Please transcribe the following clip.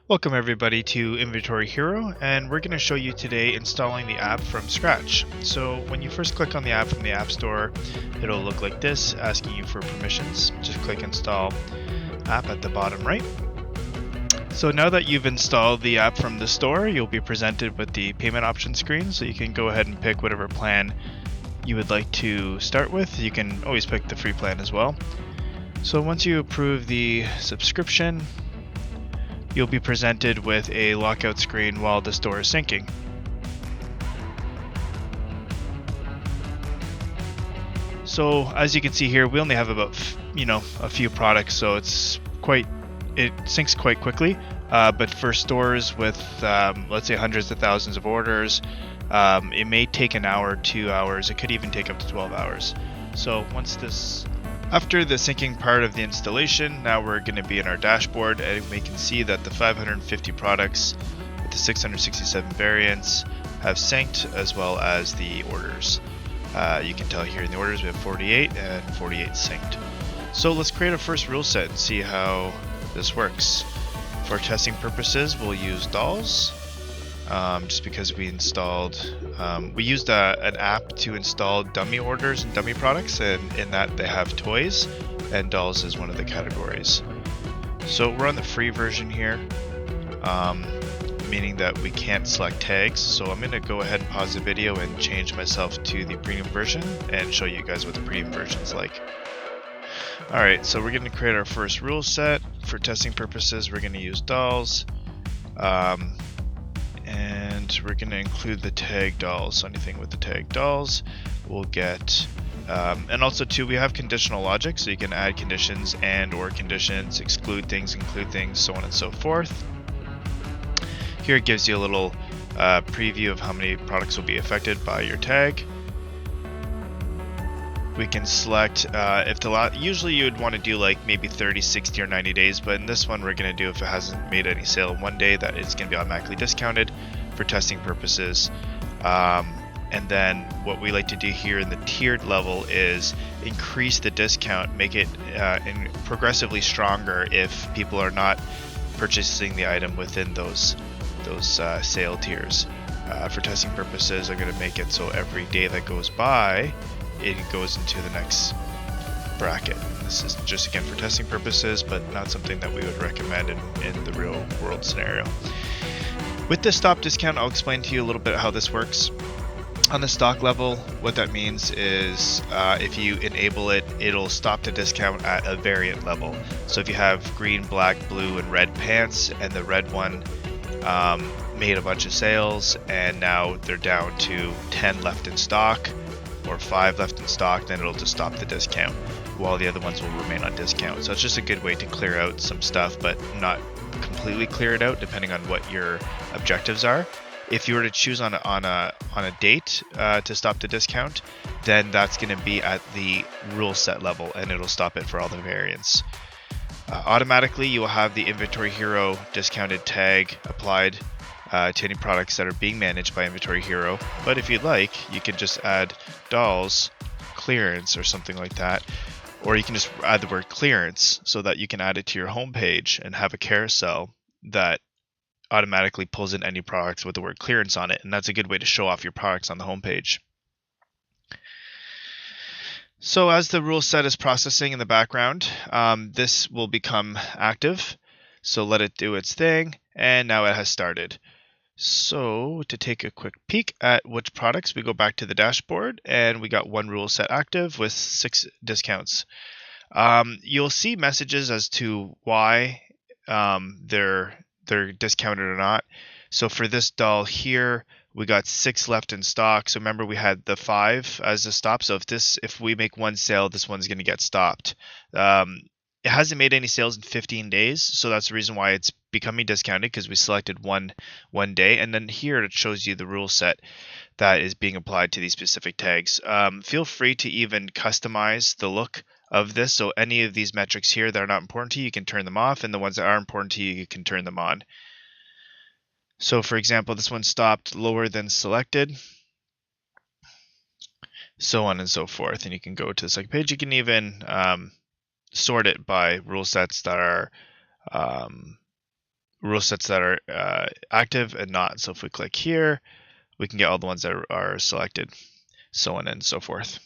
Welcome everybody to InventoryHero, and we're going to show you today installing the app from scratch. So when you first click on the app from the App Store, it'll look like this, asking you for permissions. Just click Install App at the bottom right. So now that you've installed the app from the store, you'll be presented with the payment option screen, so you can go ahead and pick whatever plan you would like to start with. You can always pick the free plan as well. So once you approve the subscription, you'll be presented with a lockout screen while the store is syncing. So as you can see here, we only have about a few products, so it syncs quite quickly. But for stores with let's say hundreds of thousands of orders, it may take an hour, 2 hours. It could even take up to 12 hours. So after the syncing part of the installation, now we're going to be in our dashboard, and we can see that the 550 products with the 667 variants have synced, as well as the orders. You can tell here in the orders we have 48 and 48 synced. So let's create a first rule set and see how this works. For testing purposes, we'll use dolls. Just because we used an app to install dummy orders and dummy products, and in that they have toys, and dolls is one of the categories. So we're on the free version here, meaning that we can't select tags. So I'm going to go ahead and pause the video and change myself to the premium version and show you guys what the premium version is like. Alright, so we're going to create our first rule set. For testing purposes, we're going to use dolls. And we're going to include the tag dolls. So anything with the tag dolls we'll get. And also too, we have conditional logic, so you can add conditions and or conditions, exclude things, include things, so on and so forth. Here it gives you a little preview of how many products will be affected by your tag. We can select usually you would want to do like maybe 30, 60, or 90 days, but in this one we're going to do if it hasn't made any sale in 1 day, that it's going to be automatically discounted for testing purposes. And then what we like to do here in the tiered level is increase the discount, make it progressively stronger if people are not purchasing the item within those sale tiers. For testing purposes, I'm going to make it so every day that goes by, it goes into the next bracket. This is just again for testing purposes, but not something that we would recommend in the real world scenario. With the stop discount, I'll explain to you a little bit how this works. On the stock level, what that means is if you enable it, it'll stop the discount at a variant level. So if you have green, black, blue, and red pants, and the red one made a bunch of sales, and now they're down to 10 left in stock, or 5 left in stock, then it'll just stop the discount, while the other ones will remain on discount. So it's just a good way to clear out some stuff, but not completely clear it out, depending on what your objectives are. If you were to choose on a date to stop the discount, then that's going to be at the rule set level, and it'll stop it for all the variants. Automatically, you will have the InventoryHero discounted tag applied to any products that are being managed by InventoryHero. But if you'd like, you can just add dolls clearance or something like that, or you can just add the word clearance so that you can add it to your home page and have a carousel that automatically pulls in any products with the word clearance on it, and that's a good way to show off your products on the home page. So as the rule set is processing in the background, this will become active. So let it do its thing, and now it has started. So to take a quick peek at which products, we go back to the dashboard, and we got one rule set active with 6 discounts. You'll see messages as to why they're discounted or not. So for this doll here, we got 6 left in stock. So remember, we had the 5 as a stop. So if we make one sale, this one's going to get stopped. It hasn't made any sales in 15 days, so that's the reason why it's becoming discounted, because we selected one day. And then here it shows you the rule set that is being applied to these specific tags. Feel free to even customize the look of this. So any of these metrics here that are not important to you, you can turn them off, and the ones that are important to you, you can turn them on. So for example, this one stopped lower than selected, so on and so forth. And you can go to the second page. You can even sort it by rule sets that are rule sets that are active and not. So if we click here, we can get all the ones that are selected, so on and so forth.